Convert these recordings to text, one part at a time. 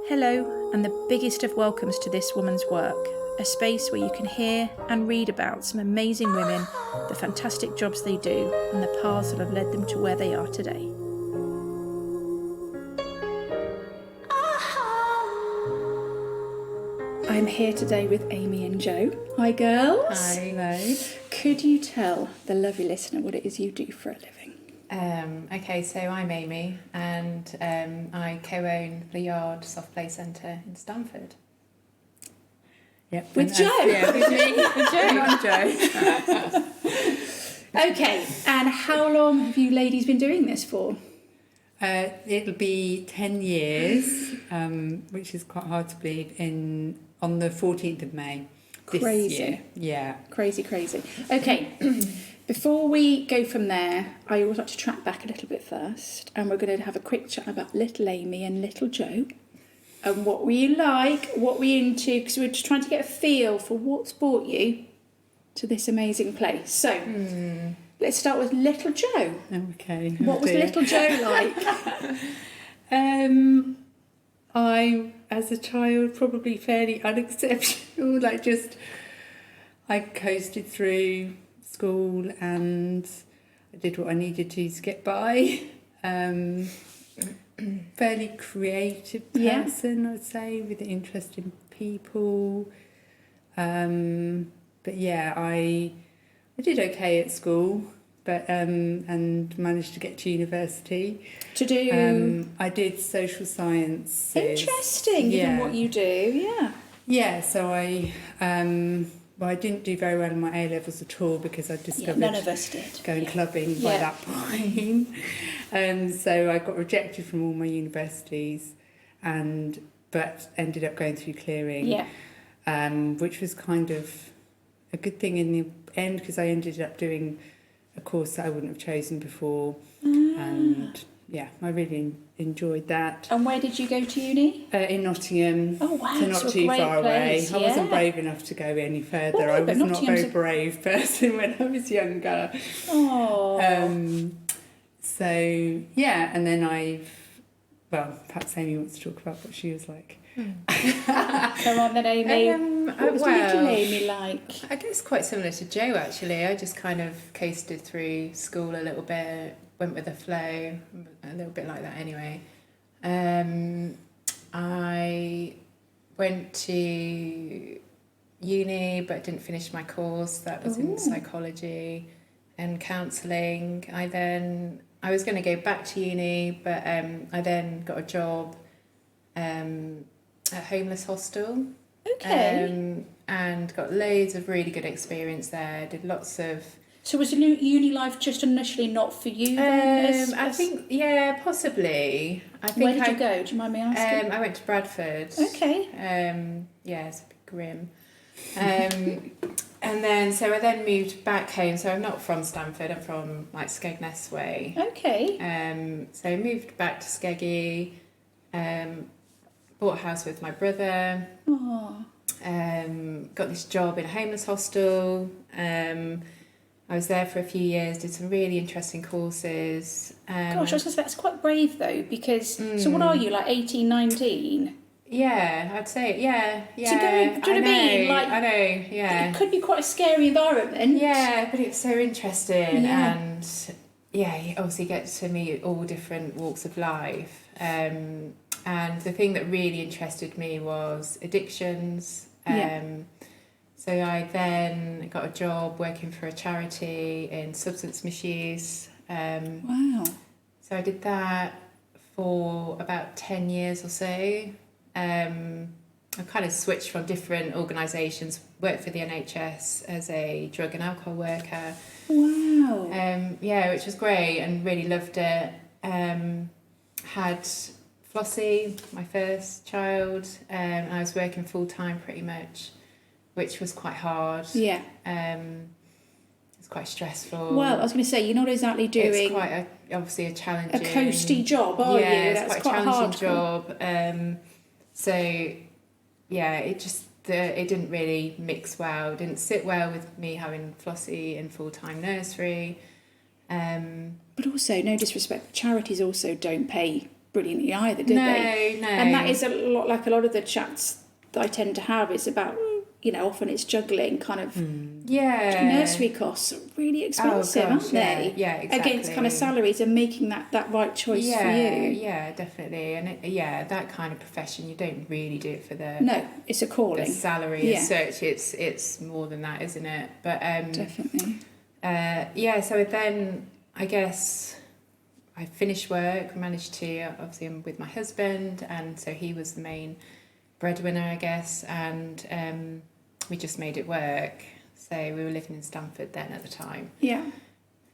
Hello, and the biggest of welcomes to this woman's work, a space where you can hear and read about some amazing women, the fantastic jobs they do, and the paths that have led them to where they are today. I'm here today with Amy and Jo. Hi, girls. Hi. Hello. Could you tell the lovely listener what it is you do for a living? Okay, so I'm Amy, and I co-own the Yard Soft Play Centre in Stamford. Yep. With Jo? Yeah, with me. With Jo. Okay, and how long have you ladies been doing this for? It'll be 10 years, which is quite hard to believe, on the 14th of May this year. Yeah. Crazy. Okay, before we go from there, I always like to track back a little bit first, and we're going to have a quick chat about little Amy and little Jo, and what we like, what we into, because we're just trying to get a feel for what's brought you to this amazing place. So, let's start with little Jo. Okay. What was little Jo like? I, as a child, probably fairly unexceptional. I coasted through school and I did what I needed to get by. Fairly creative person, I'd say, with an interest in people. But yeah, I did okay at school, but and managed to get to university. To do? I did social science. Interesting, given what you do, yeah. Yeah, so I didn't do very well in my A-levels at all because I discovered none of us did. Going clubbing by that point. So I got rejected from all my universities, but ended up going through clearing, which was kind of a good thing in the end because I ended up doing a course that I wouldn't have chosen before, and yeah, I really enjoyed that. And where did you go to uni? In Nottingham. Oh wow, so not too far away. Yeah. I wasn't brave enough to go any further. I was not a very brave person when I was younger. Oh. So yeah, and then perhaps Amy wants to talk about what she was like. Come on then, Amy. What was little Amy like? I guess quite similar to Jo, actually. I just kind of coasted through school a little bit, went with the flow, a little bit like that anyway. I went to uni but didn't finish my course. That was in psychology and counselling. I was going to go back to uni, but I then got a job at a homeless hostel. Okay. And got loads of really good experience there. Did lots of... So was the uni life just initially not for you then? I think, yeah, possibly. Where did you go? Do you mind me asking? I went to Bradford. Okay. Yeah, it's a bit grim. And then, so I then moved back home. So I'm not from Stamford, I'm from like Skegness way. Okay. So I moved back to Skeggy, bought a house with my brother. Oh. Got this job in a homeless hostel. I was there for a few years, did some really interesting courses. Gosh, I was going to say, that's quite brave though, because, so what are you, like 18, 19? Yeah, I'd say, yeah. To go, do you know what I mean? Like, I know, yeah. It could be quite a scary environment. Yeah, but it's so interesting, and yeah, you obviously get to meet all different walks of life. And the thing that really interested me was addictions. So I then got a job working for a charity in substance misuse. Wow. So I did that for about 10 years or so. I kind of switched from different organisations, worked for the NHS as a drug and alcohol worker. Wow. Which was great and really loved it. Had Flossie, my first child, and I was working full time pretty much, which was quite hard. Yeah. It's quite stressful. Well, I was going to say, you're not exactly doing... It's quite obviously a challenging... A coasty job, are you? That's quite a challenging job. It didn't really mix well, didn't sit well with me having Flossie in full-time nursery. But also, no disrespect, charities also don't pay brilliantly either, did they? No. And that is a lot like a lot of the chats that I tend to have. It's about, often it's juggling kind of nursery costs are really expensive, aren't they? Yeah, exactly. Against kind of salaries and making that right choice for you. Yeah, definitely. And that kind of profession, you don't really do it for the it's a calling. The salary as such. It's more than that, isn't it? But definitely. So then I guess I finished work, managed to, obviously I'm with my husband, and so he was the main breadwinner, I guess, and we just made it work. So we were living in Stamford then at the time. Yeah.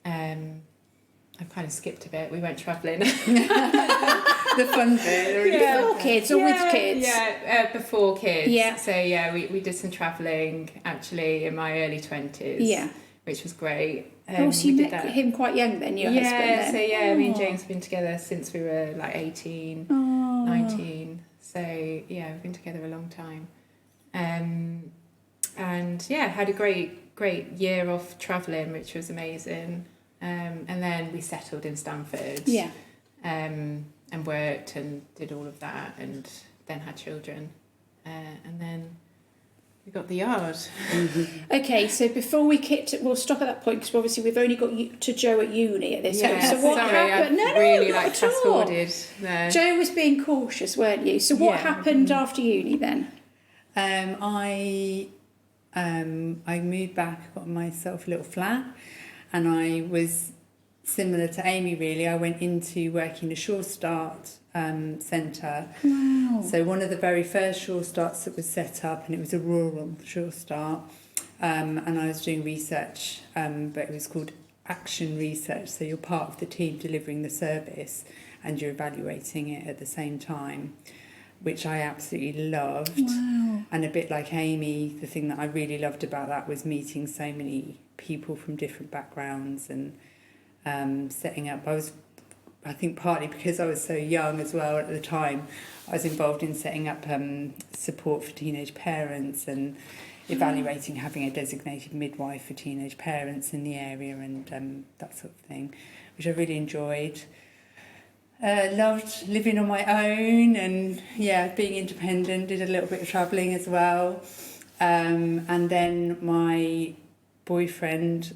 I've kind of skipped a bit. We went travelling. The fun bit. Before kids or with kids? Yeah, before kids. Yeah. So we did some travelling actually in my early 20s. Yeah. Which was great. So you met him quite young then, your husband then? Me and James have been together since we were like 18, 19. So we've been together a long time. And had a great year off travelling, which was amazing. And then we settled in Stamford. Yeah. And worked and did all of that, and then had children. And then we got the yard. Okay, so before we'll stop at that point, because obviously we've only got to Joe at uni at this point. So what happened? Not fast forwarded there. Joe was being cautious, weren't you? So what happened after uni then? I moved back, got myself a little flat, and I was similar to Amy really. I went into working the Sure Start centre. Wow. So one of the very first Sure Starts that was set up, and it was a rural Sure Start, and I was doing research, but it was called action research. So you're part of the team delivering the service and you're evaluating it at the same time, which I absolutely loved. Wow. And a bit like Amy, the thing that I really loved about that was meeting so many people from different backgrounds and setting up. I think partly because I was so young as well at the time, I was involved in setting up support for teenage parents and evaluating having a designated midwife for teenage parents in the area and that sort of thing, which I really enjoyed. Loved living on my own and being independent, did a little bit of travelling as well. And then my boyfriend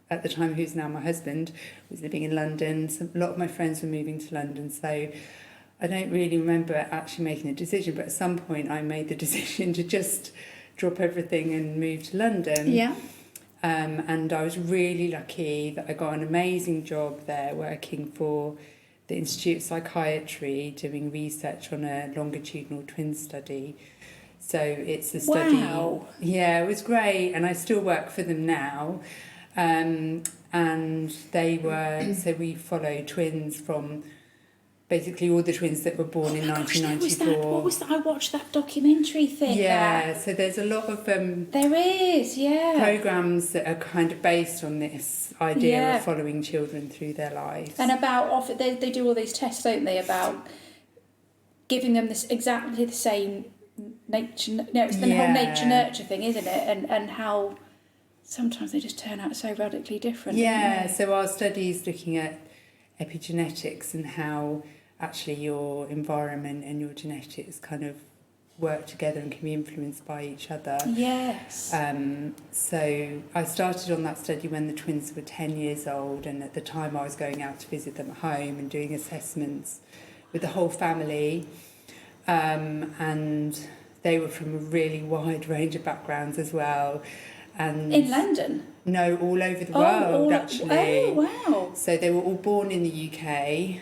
at the time, who's now my husband, was living in London. So a lot of my friends were moving to London, so I don't really remember actually making a decision, but at some point I made the decision to just drop everything and move to London. Yeah. And I was really lucky that I got an amazing job there working for the Institute of Psychiatry doing research on a longitudinal twin study. So it's a study. Wow. Yeah, it was great, and I still work for them now. And they were, so we follow twins from basically all the twins that were born in 1994. What was that? I watched that documentary thing. So there's a lot of there is, programs that are kind of based on this idea of following children through their lives. And about they do all these tests, don't they, about giving them this exactly the same nature. No, it's the whole nature nurture thing, isn't it? And how sometimes they just turn out so radically different. Yeah, so our study is looking at epigenetics and how actually your environment and your genetics kind of work together and can be influenced by each other. Yes. So I started on that study when the twins were 10 years old, and at the time I was going out to visit them at home and doing assessments with the whole family. And they were from a really wide range of backgrounds as well. And in London? No, all over the world, actually. Oh, wow. So they were all born in the UK,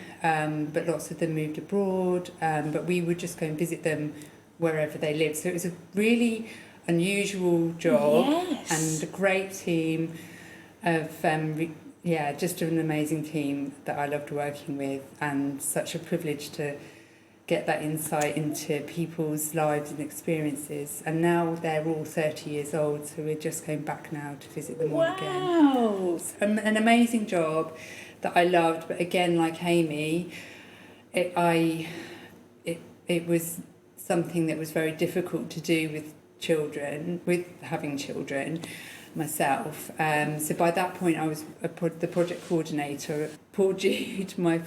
but lots of them moved abroad, but we would just go and visit them wherever they lived. So it was a really unusual job and a great team of, just an amazing team that I loved working with, and such a privilege to get that insight into people's lives and experiences. And now they're all 30 years old, so we're just going back now to visit them all again. Wow! An amazing job that I loved, but again, like Amy, it was something that was very difficult to do with having children. myself. So by that point I was the project coordinator. Poor Jude, my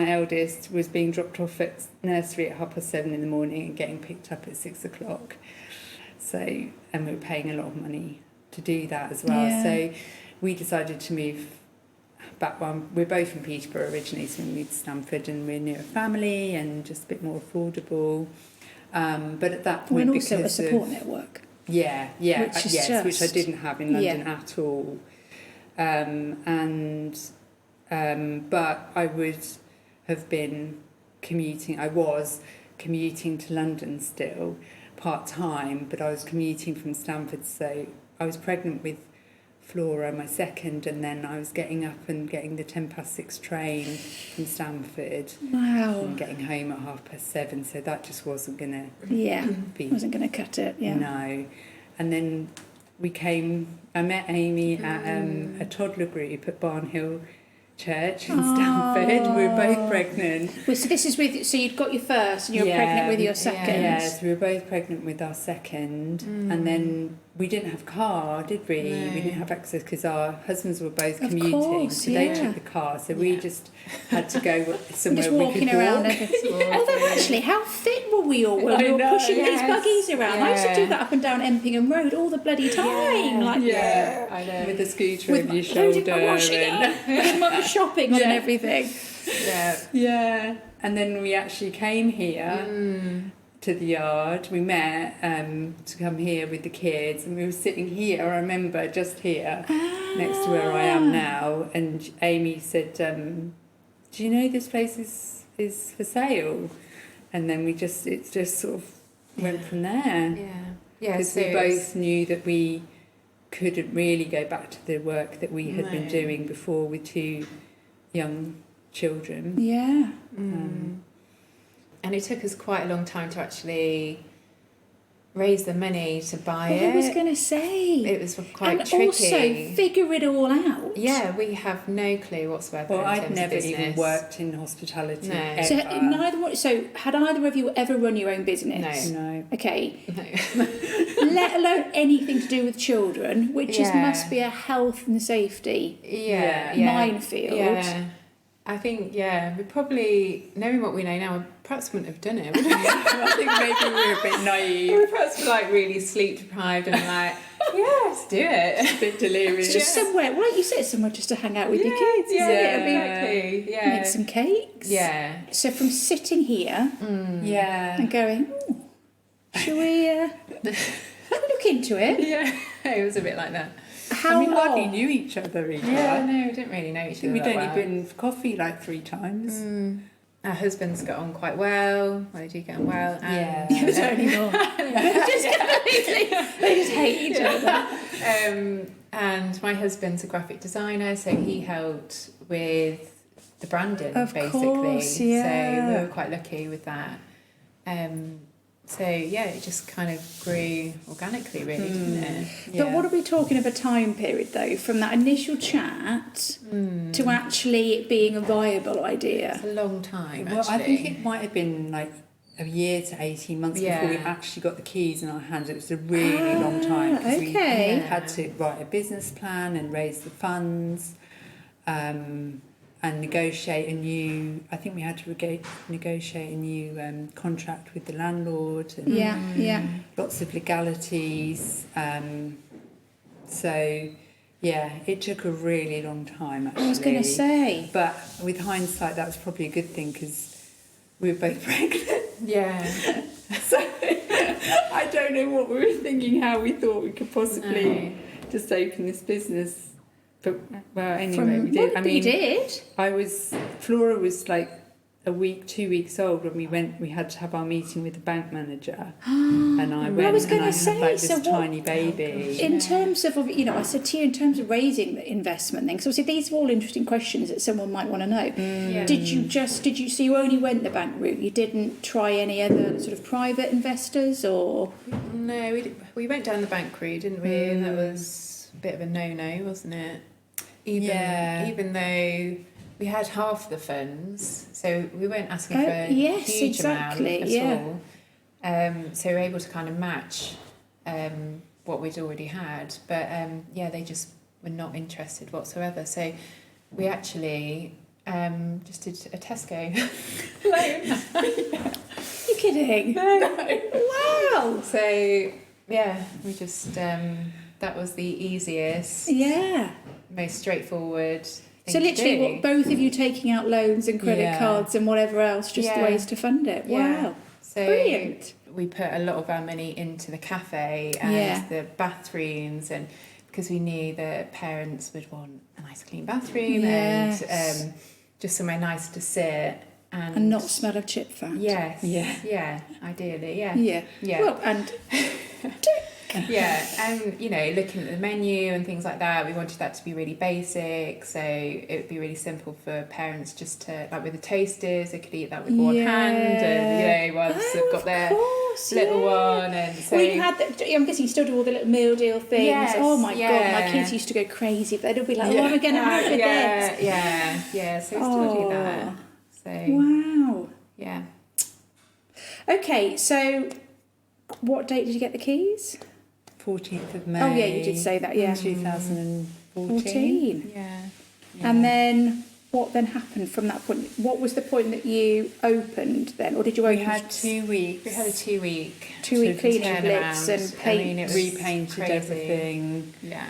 eldest, was being dropped off at nursery at 7:30 in the morning and getting picked up at 6 o'clock. So, and we were paying a lot of money to do that as well. Yeah. So we decided to move back. We're both from Peterborough originally, so we moved to Stamford, and we're near a family and just a bit more affordable. But at that point, and also a support network. Yeah, which I didn't have in London at all. But I would have been commuting. I was commuting to London still, part-time, but I was commuting from Stamford. So I was pregnant with Flora, my second, and then I was getting up and getting the 6:10 train from Stamford. Wow. And getting home at 7:30, so that just wasn't going to wasn't going to cut it, No. And then I met Amy at a toddler group at Barnhill Church in Stamford. We were both pregnant. Well, so this is so you'd got your first and you were pregnant with your second. Yeah, so we were both pregnant with our second, and then we didn't have a car, did we? No. We didn't have access because our husbands were both Of commuting, course, so they took the car, so we just had to go somewhere just we walking could around. walk. Although actually, how fit were we all when we were pushing these buggies around? I used to do that up and down Empingham Road all the bloody time. I know. With the scooter over your shoulder. Loading my washing up, with my shopping on and everything. Yeah. And then we actually came here to the yard. We met to come here with the kids, and we were sitting here, I remember, just here, next to where I am now. And Amy said, do you know this place is for sale? And then it just sort of went from there. Because we both knew that we couldn't really go back to the work that we had been doing before with 2 young children. Yeah. And it took us quite a long time to actually raise the money to buy it. I was going to say. It was quite and tricky. And also figure it all out. Yeah, we have no clue whatsoever. Well, in terms I'd never of business. even worked in hospitality. No. Ever. So had either of you ever run your own business? No. Okay. No. Let alone anything to do with children, which must be a health and safety minefield. Yeah. I think, we probably, knowing what we know now, we perhaps wouldn't have done it. Would we? I think maybe we were a bit naive. We perhaps were like really sleep deprived and like, let's do it. A bit delirious. Just somewhere, well, like you said, somewhere just to hang out with your kids. Exactly. Yeah. Make some cakes. Yeah. So from sitting here and going, shall we look into it? Yeah, it was a bit like that. How we long? hardly knew each other either. Yeah, no, we didn't really know each other. We'd only well. been for coffee like 3 times. Our husbands got on quite well. Well, they do get on well. And, They just hate each other. And my husband's a graphic designer, so he helped with the branding, basically. Course, yeah. So we were quite lucky with that. So it just kind of grew organically, really, didn't it? But what are we talking of a time period, though, from that initial chat to actually it being a viable idea? It's a long time, Well, actually. I think it might have been like a year to 18 months before we actually got the keys in our hands. It was a really long time because we had to write a business plan and raise the funds. And negotiate a new. I think we had to negotiate a new contract with the landlord. And lots of legalities. So, it took a really long time. Actually, I was going to say, but with hindsight, that was probably a good thing because we were both pregnant. Yeah. So I don't know what we were thinking. How we thought we could possibly just open this business. But, well, anyway, we did. You did. Flora was like 2 weeks old when we went. We had to have our meeting with the bank manager, and I went. I was going and to I say, had like this tiny baby. In terms of, I said to you, in terms of raising the investment thing, because obviously these are all interesting questions that someone might want to know. So you only went the bank route? You didn't try any other sort of private investors, or? No, we went down the bank route, didn't we? And that was a bit of a no-no, wasn't it? Even though we had half the funds, so we weren't asking for a huge amount at all. So we were able to kind of match what we'd already had. But they just were not interested whatsoever. So we actually just did a Tesco loan. You're kidding? No. Wow. So yeah, we just that was the easiest, most straightforward thing So literally, to do. what, both of you taking out loans and credit cards and whatever else, just the ways to fund it. Yeah. Wow. So Brilliant. we put a lot of our money into the cafe and the bathrooms, and because we knew that parents would want a nice clean bathroom and just somewhere nice to sit. And not smell of chip fat. Yes. Yeah. Ideally. Yeah. Yeah. Well, and and looking at the menu and things like that, we wanted that to be really basic, so it would be really simple for parents just to, like with the toasters, they could eat that with one hand, and once they've got their little one, and so we had I'm guessing you still do all the little meal deal things. Yes, oh my god, my kids used to go crazy, but they'd be like, what am I going to have for this? So we still do that. So wow. Yeah. Okay, so what date did you get the keys? 14th of May. Oh yeah, you did say that. Yeah, 2014. Yeah. And then what then happened from that point? What was the point that you opened then, or did you open? We had 2 weeks. We had a 2 week cleaning blitz and paint. Repainted everything. Yeah.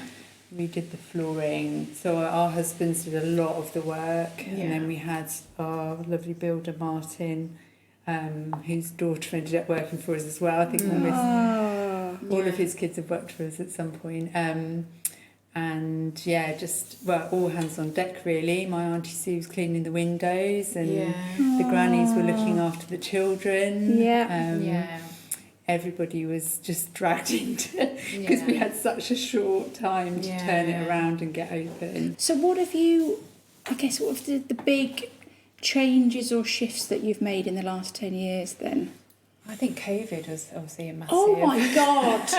We did the flooring. So our husbands did a lot of the work, and then we had our lovely builder Martin, whose daughter ended up working for us as well. I think all of his kids have worked for us at some point. And all hands on deck really. My Auntie Sue was cleaning the windows, and the grannies were looking after the children. Everybody was just dragged into because we had such a short time to turn it around and get open. So what have the big changes or shifts that you've made in the last 10 years then? I think COVID was obviously a massive... Oh my God!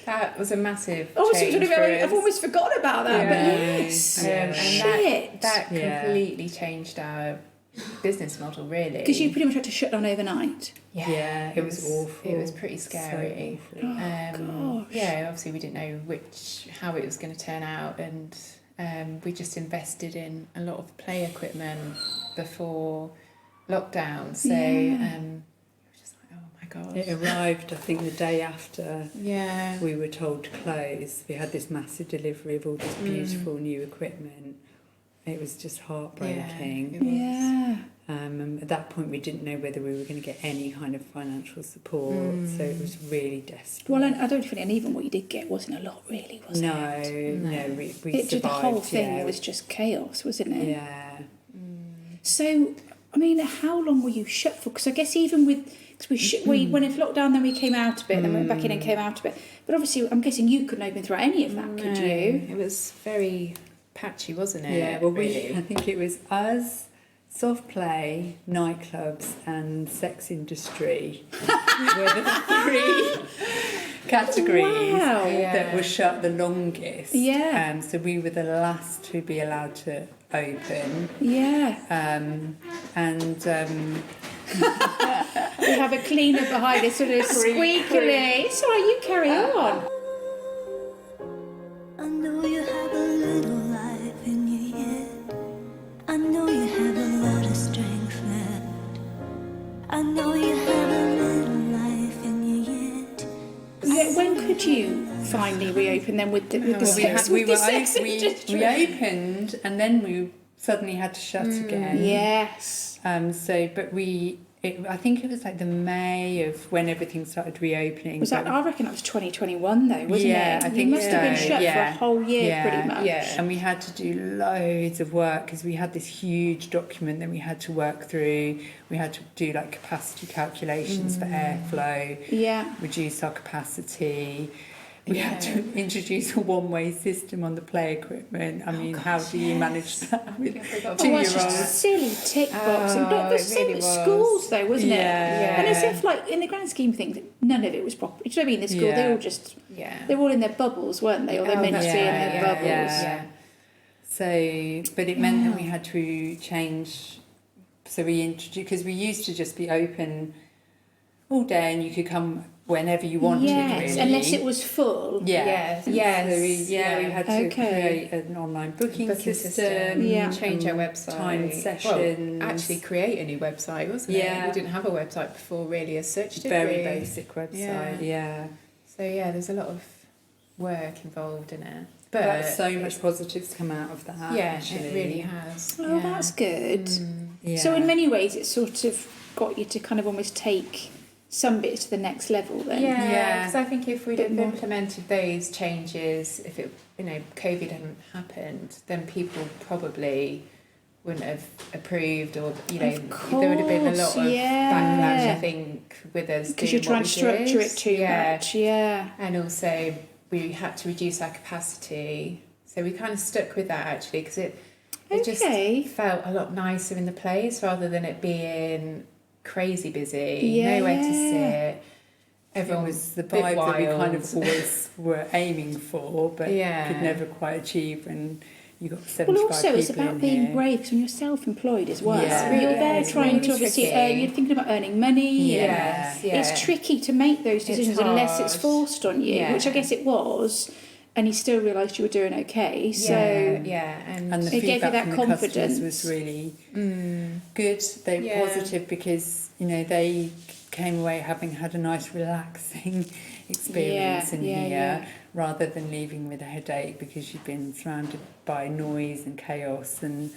That was a massive change for us. I've almost forgotten about that, but yes. And shit! that completely changed our business model, really. Because you pretty much had to shut down overnight. Yeah, it was awful. It was pretty scary. So awful. Gosh. Obviously we didn't know how it was going to turn out, and we just invested in a lot of play equipment before lockdown. So we were just like, oh my God. It arrived, I think, the day after Yeah. we were told to close. We had this massive delivery of all this beautiful new equipment. It was just heartbreaking. And at that point, we didn't know whether we were going to get any kind of financial support, so it was really desperate. Well, and I don't think, and even what you did get wasn't a lot, really, was it? No, we survived. The whole thing was just chaos, wasn't it? Yeah. So, I mean, how long were you shut for? Because I guess even with... Because we went into lockdown, then we came out a bit, then we went back in and came out a bit. But obviously, I'm guessing you couldn't open throughout any of that, could you? It was very patchy, wasn't it? Yeah, well, really? I think it was us, soft play, nightclubs, and sex industry were the 3 categories that were shut the longest. Yeah. So we were the last to be allowed to open. Yeah. We have a cleaner behind us, sort of squeakily. It's all right, you carry on. I know you have a little life in you yet. I know you have a lot of strength left. I know you have a little life in you yet. When could you finally reason then with the sex industry? We opened, and then we suddenly had to shut again. Yes. I think it was like the May of when everything started reopening. Was that? I reckon that was 2021 though, wasn't it? Yeah, I think you must have been shut for a whole year, pretty much. Yeah. And we had to do loads of work because we had this huge document that we had to work through. We had to do like capacity calculations for airflow. Yeah. Reduce our capacity. We had to introduce a one-way system on the play equipment. I mean, how do you manage that with 2-year-olds? It's just silly tick boxing. But the same really at was. schools, though, wasn't it? Yeah. And as if, like, in the grand scheme of things, none of it was proper. Do you know what I mean? The school, they all just, they were all in their bubbles, weren't they? Or they're meant to be in their bubbles. Yeah. So, but it meant that we had to change. So we introduced, because we used to just be open all day and you could come whenever you wanted, really. Unless it was full. Yes. So we had to create an online booking system, change our website, time sessions. Well, actually create a new website, wasn't it? We didn't have a website before really as such, did we? Very basic website, So there's a lot of work involved in it. But so much positives come out of that. It really has. Oh, that's good. Yeah. So in many ways it sort of got you to kind of almost take some bits to the next level then. Because I think if we'd have implemented those changes, if COVID hadn't happened, then people probably wouldn't have approved, or there would have been a lot of backlash, I think, with us because you're trying to structure it too much. And also we had to reduce our capacity, so we kind of stuck with that actually, because it just felt a lot nicer in the place rather than it being crazy busy, nowhere to sit. Everyone was the vibe that we kind of always were aiming for, but could never quite achieve. And you got 75 people. Well, also people it's about being brave, because when you're self-employed as well. You're there trying really to obviously earn. You're thinking about earning money. It's tricky to make those decisions unless it's forced on you, which I guess it was. And you still realised you were doing okay, so and the it gave you that from confidence. The customers was really good. They were positive because they came away having had a nice relaxing experience in here, rather than leaving with a headache because you've been surrounded by noise and chaos, and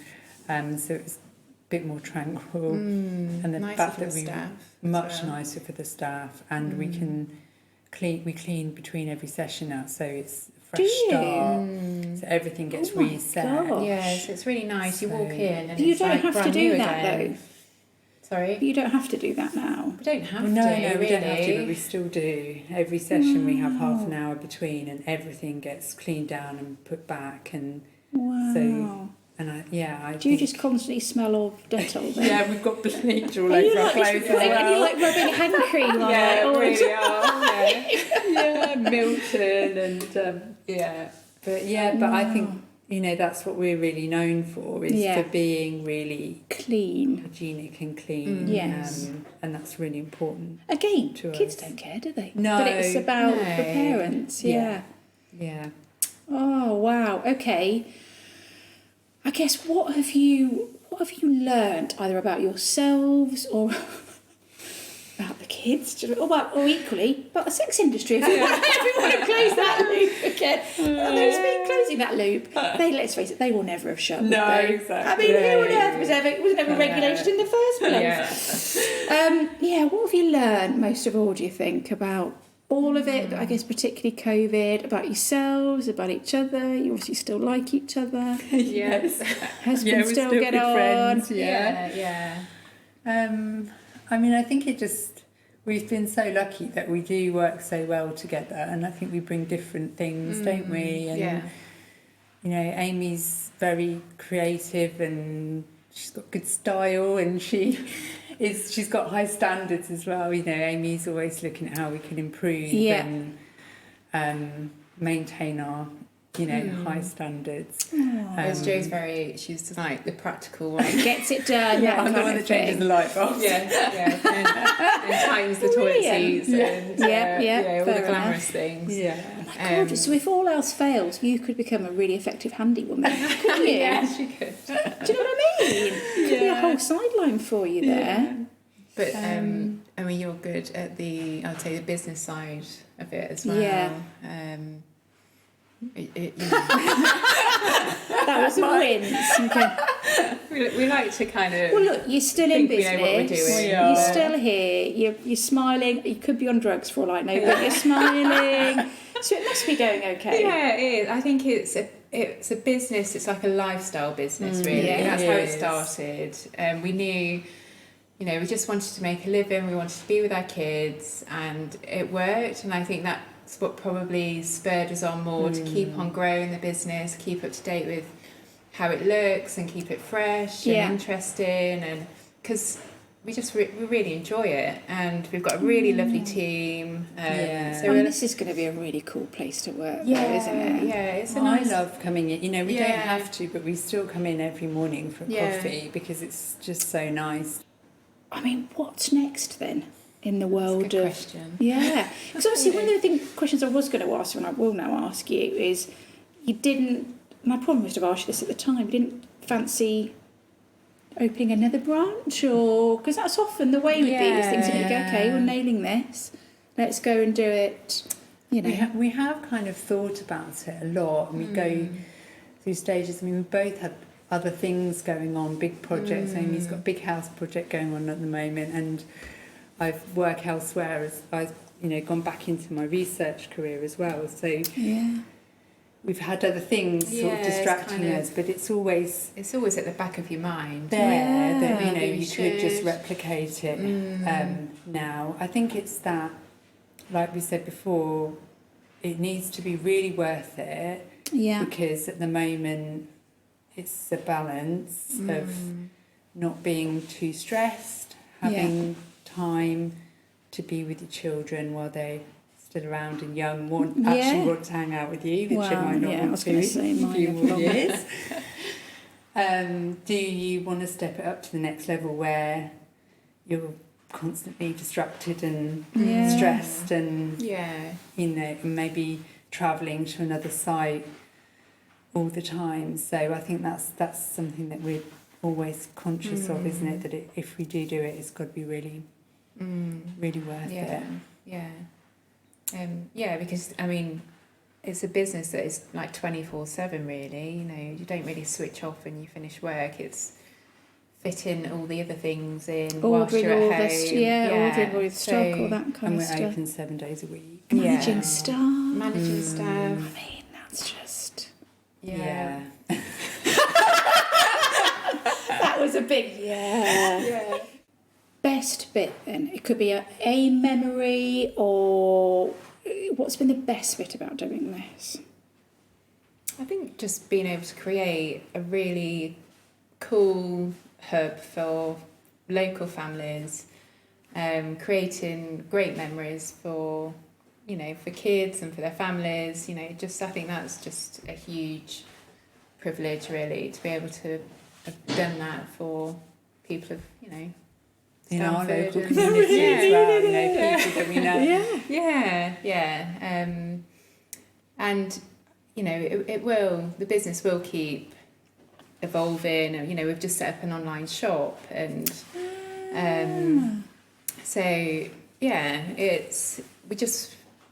so it was a bit more tranquil. And the fact that we were much nicer for the staff, and we clean between every session now, so it's fresh start, so everything gets reset. Yes, it's really nice. You walk in and you it's don't have to do that again. though. Sorry, you don't have to do that now. We don't have to. No, really. we don't have to, but we still do. Every session we have half an hour between, and everything gets cleaned down and put back, and so. And I do you just constantly smell of Dettol then? We've got bleach all over our clothes as well. And you're like rubbing hand cream on it all the time. Milton and but I think that's what we're really known for, is for being really clean, hygienic and clean. And that's really important. Again, to kids us. don't care, do they? No, but it's about the parents. Yeah. Oh wow. Okay. I guess what have you learned either about yourselves or about the kids, or equally about the sex industry? If you want to close that loop again, those me closing that loop. Let's face it, they will never have shut. No, exactly. I mean, who on earth was ever regulated in the first place? What have you learned most of all, do you think, about all of it, but I guess particularly COVID, about yourselves, about each other? You obviously still like each other. Yes. Husband still get on. Friends, I mean, I think we've been so lucky that we do work so well together, and I think we bring different things, don't we? And Amy's very creative, and she's got good style, and she's got high standards as well. Amy's always looking at how we can improve and maintain our high standards. Whereas Jo's she's like the practical one. Gets it done. I'm the one that changes the light bulbs. And times the toilet seats and all the glamorous things. So if all else fails, you could become a really effective handy woman, couldn't you? Yes, you could. Do you know what I mean? Could be a whole sideline for you there. But I mean, you're good at the business side of it as well. That was a wince. We like to kind of. Well, look, you're still in business. We know what we're doing. You're still here. You're smiling. You could be on drugs for all I know, but you're smiling. So it must be going okay. Yeah, it is. I think it's a business. It's like a lifestyle business, really. That's how it started. We knew. We just wanted to make a living. We wanted to be with our kids, and it worked. And I think that's what probably spurred us on more to keep on growing the business, keep up to date with how it looks, and keep it fresh and interesting. And because we really enjoy it, and we've got a really lovely team. So this is going to be a really cool place to work, though, isn't it? Yeah, it's a nice. I love coming in. We don't have to, but we still come in every morning for coffee because it's just so nice. I mean, what's next then? in the world That's a good of... question. Yeah. Because obviously one of the questions I was going to ask you, and I will now ask you, is you didn't... And I probably must have asked you this at the time. You didn't fancy opening another branch? Or... Because that's often the way with these things. You go, OK, we're nailing this. Let's go and do it, you know. We have kind of thought about it a lot, and we go through stages. I mean, we both had other things going on, big projects. Amy's got a big house project going on at the moment, and I've worked elsewhere as I've, you know, gone back into my research career as well. So we've had other things sort of distracting us, but it's always at the back of your mind. There, that, you know, you could just replicate it now. I think it's that, like we said before, it needs to be really worth it. Yeah. Because at the moment, it's a balance of not being too stressed, having time to be with your children while they're still around and young, actually want to hang out with you, which you might not want to in a few more years. Do you want to step it up to the next level where you're constantly distracted and stressed and, you know, maybe travelling to another site all the time? So I think that's something that we're always conscious of, isn't it? That if we do it, it's got to be really, really worth it. Yeah, because I mean, it's a business that is like 24/7. Really, you know, you don't really switch off when you finish work. It's fitting all the other things in whilst you're at home. Ordering all the stock, all that kind of stuff. And we're open 7 days a week. Managing staff. I mean, that's just... Yeah. That was a big Best bit then? It could be a memory, or what's been the best bit about doing this? I think just being able to create a really cool hub for local families, creating great memories for, you know, for kids and for their families. You know, just I think that's just a huge privilege, really, to be able to have done that for people of, you know, in our local community as well, you know, people that we know. And, you know, the business will keep evolving. You know, we've just set up an online shop, and so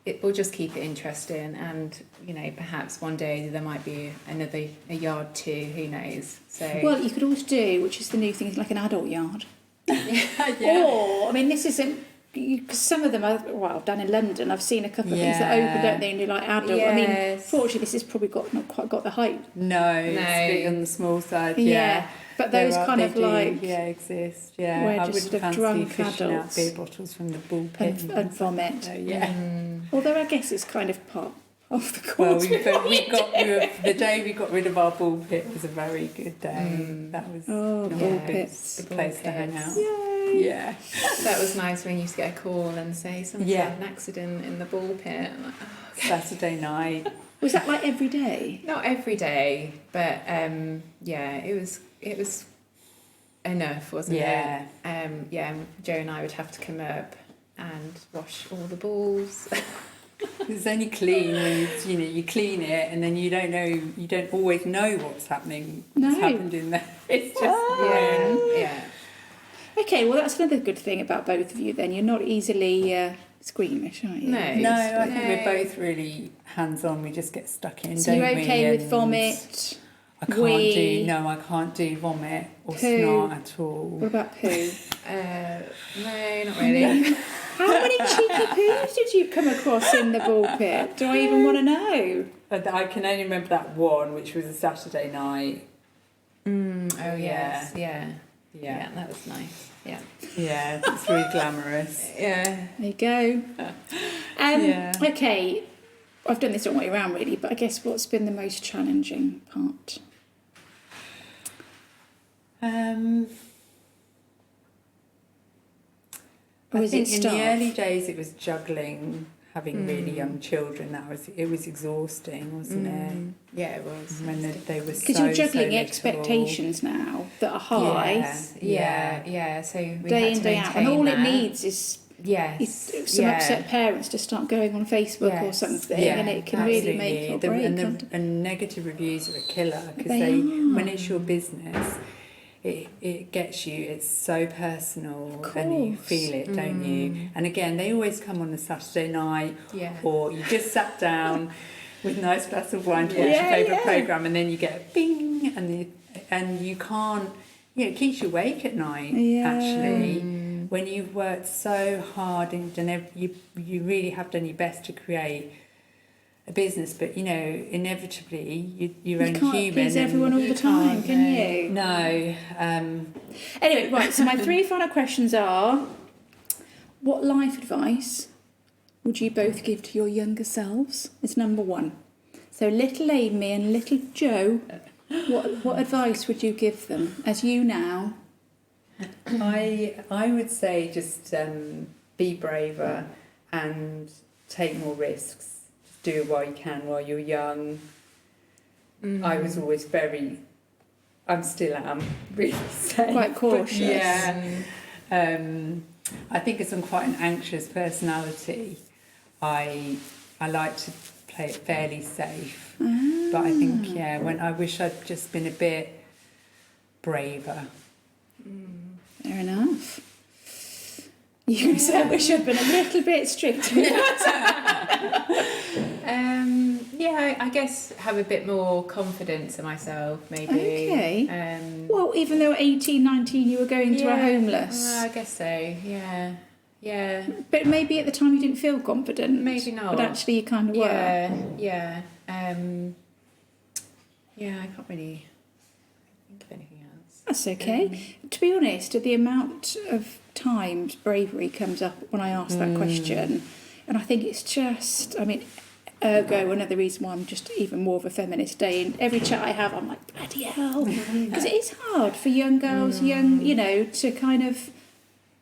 it will just keep it interesting, and, you know, perhaps one day there might be a yard too, who knows. So well, you could always do, which is the new thing, is like an adult yard. Or, I mean, this isn't, because some of them are, well, down in London, I've seen a couple of things that open, don't they, and you're like adult. Yes. I mean, fortunately, this has probably not quite got the hype. No, it's big on the small side, But those kind of like... exist, where I just wouldn't fancy drunk fishing adults. out beer bottles from the ball pit. And vomit. So, Although I guess it's kind of part of the well, course. the day we got rid of our ball pit was a very good day. That was ball pits. The place to hang out. Yay. Yeah. That was nice when you used to get a call and say someone had an accident in the ball pit. I'm like, Saturday night. Was that like every day? Not every day, but it was enough, wasn't it? Joe and I would have to come up and wash all the balls. It's only clean when you clean it, and then you don't always know what's happening. What's happened in there. It's just Okay, well, that's another good thing about both of you then. You're not easily squeamish, are you? No, I think we're both really hands-on. We just get stuck in, so don't you're we? okay with vomit? I can't do vomit or snot at all. What about poo? No, not really. How many cheeky poos did you come across in the ball pit? Do I even want to know? I can only remember that one, which was a Saturday night. Yes, yeah, that was nice. Yeah, it's really glamorous. Yeah. There you go. Okay, I've done this all the way around really, but I guess what's been the most challenging part? I think in the early days it was juggling, having really young children. It was exhausting, wasn't it? Yeah, it was. When they were because you're juggling expectations now that are high. Yeah. So we day had in, to day out, and all it needs is Yes. some upset parents just start going on Facebook or something, and it can really make or break. And negative reviews are a killer, because They are. when it's your business, it gets you. It's so personal, and you feel it, don't you? And again, they always come on a Saturday night, or you just sat down with a nice glass of wine to watch your favourite programme, and then you get a bing, and you can't. It keeps you awake at night. Actually. When you've worked so hard and done you really have done your best to create a business, but inevitably you're only human. You can't please everyone all the time, can you? No. Anyway, right. So my 3 final questions are: what life advice would you both give to your younger selves? It's number 1. So little Amy and little Joe, what advice would you give them as you now? I would say just be braver and take more risks. Do it while you can, while you're young. I was always I still am really safe. Quite cautious. I think as I'm quite an anxious personality, I like to play it fairly safe. But I think, when I wish I'd just been a bit braver. Fair enough. You said I wish I'd been a little bit stricter. I guess have a bit more confidence in myself, maybe. Okay. Well, even though at 18, 19 you were going to a homeless. I guess so, yeah. But maybe at the time you didn't feel confident. Maybe not. But actually you kind of were. Yeah. I can't really think of anything else. That's okay. To be honest, the amount of times bravery comes up when I ask that question, and I think it's just, ergo another reason why I'm just even more of a feminist day. In every chat I have, I'm like, bloody hell, because it is hard for young girls, to kind of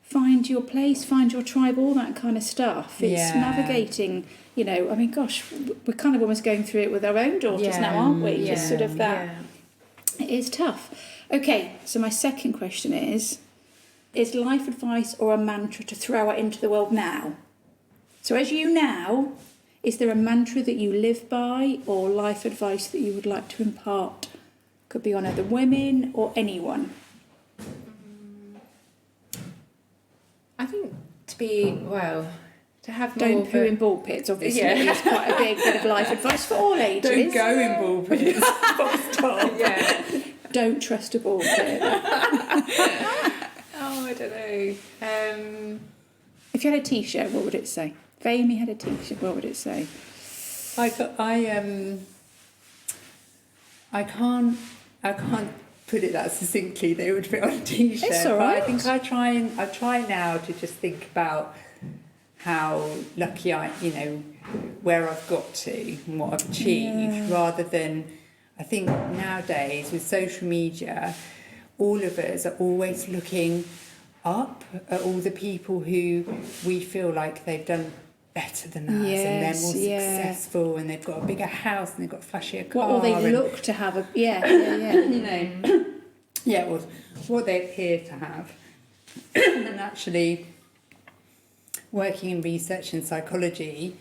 find your place, find your tribe, all that kind of stuff. It's navigating, gosh, we're kind of almost going through it with our own daughters now, aren't we? Just sort of that. It is tough. Okay, so my second question is life advice or a mantra to throw out into the world now? So as you now, is there a mantra that you live by or life advice that you would like to impart? Could be on other women or anyone. I think to have more. Don't poo in ball pits, obviously. It's quite a big bit of life advice for all ages. Don't go in ball pits. Stop. Don't trust a ball pit. I don't know. If you had a T-shirt, what would it say? If Amy had a T-shirt, what would it say? I can't put it that succinctly. They would fit on a T-shirt. It's all right. But I think I try now to just think about how lucky where I've got to and what I've achieved, rather than, I think nowadays with social media, all of us are always looking up at all the people who we feel like they've done better than us, and they're more successful, and they've got a bigger house, and they've got a flashier car. Or they look to have a what they appear to have. And actually, working in research and psychology,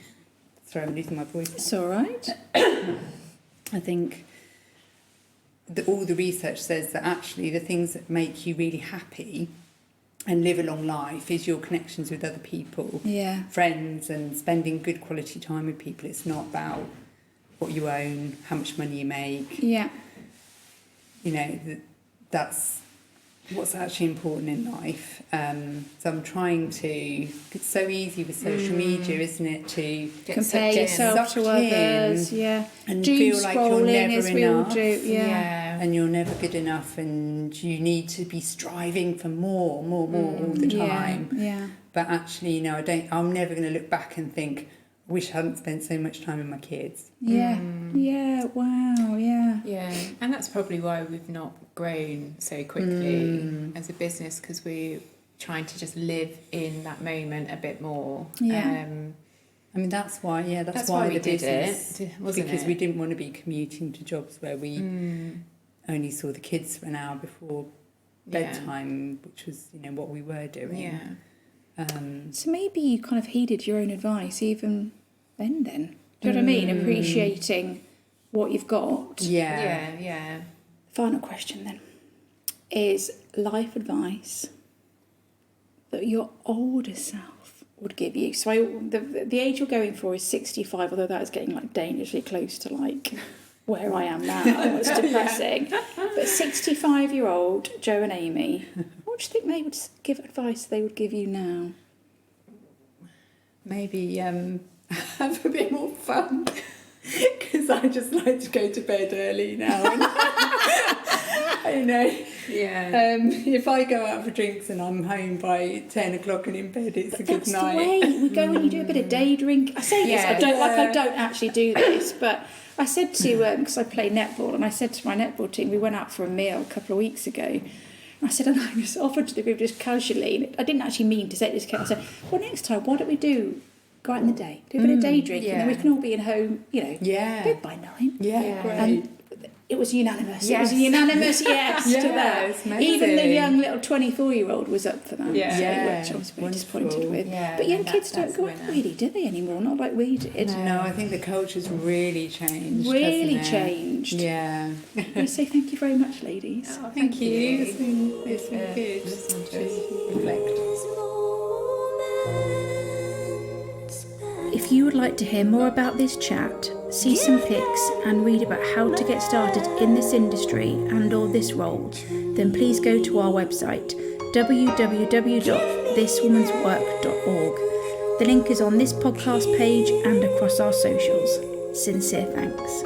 sorry, I'm losing my voice. It's all right. I think all the research says that actually the things that make you really happy and live a long life is your connections with other people, friends, and spending good quality time with people. It's not about what you own, how much money you make. That's what's actually important in life. So I'm trying to. It's so easy with social media, isn't it, to compare yourself to others, and doom feel like you're never as we enough, all do, and you're never good enough, and you need to be striving for more all the time. But actually, I'm never going to look back and think, I wish I hadn't spent so much time with my kids. And that's probably why we've not grown so quickly as a business, because we're trying to just live in that moment a bit more. That's why we did business, it, wasn't because it? we didn't want to be commuting to jobs where we only saw the kids for an hour before bedtime, which was what we were doing. So maybe you kind of heeded your own advice even then. Do you know what I mean? Appreciating what you've got. Yeah. Final question then is life advice that your older self would give you. So the age you're going for is 65, although that is getting like dangerously close to like where I am now. It's depressing. But 65-year-old Joe and Amy, what do you think they would give advice they would give you now? Maybe have a bit more fun, because I just like to go to bed early now. And, if I go out for drinks and I'm home by 10 o'clock and in bed, it's a good night. That's the way we go and you do a bit of day drink. I say this, I don't actually do this, but I said to, because I play netball, and I said to my netball team, we went out for a meal a couple of weeks ago, and I said, and I just offered to the group just casually, I didn't actually mean to say this, I said, well, next time, why don't we go out in the day, do a bit of day drinking, and then we can all be at home, bed by 9. Yeah, great. And it was unanimous. Yes. It was a unanimous yes to that. It's amazing. Even the young little 24-year-old was up for that. Yeah. Which I was very disappointed with. Yeah, but young and kids don't that's go out really, do they, anymore? Not like we did. No, I think the culture's really changed. Really hasn't it? changed. Yeah. I say thank you very much, ladies. Oh, Thank you. It's been good Listen to to reflect. If you would like to hear more about this chat, see some pics and read about how to get started in this industry and or this role, then please go to our website www.thiswomanswork.org. The link is on this podcast page and across our socials. Sincere thanks.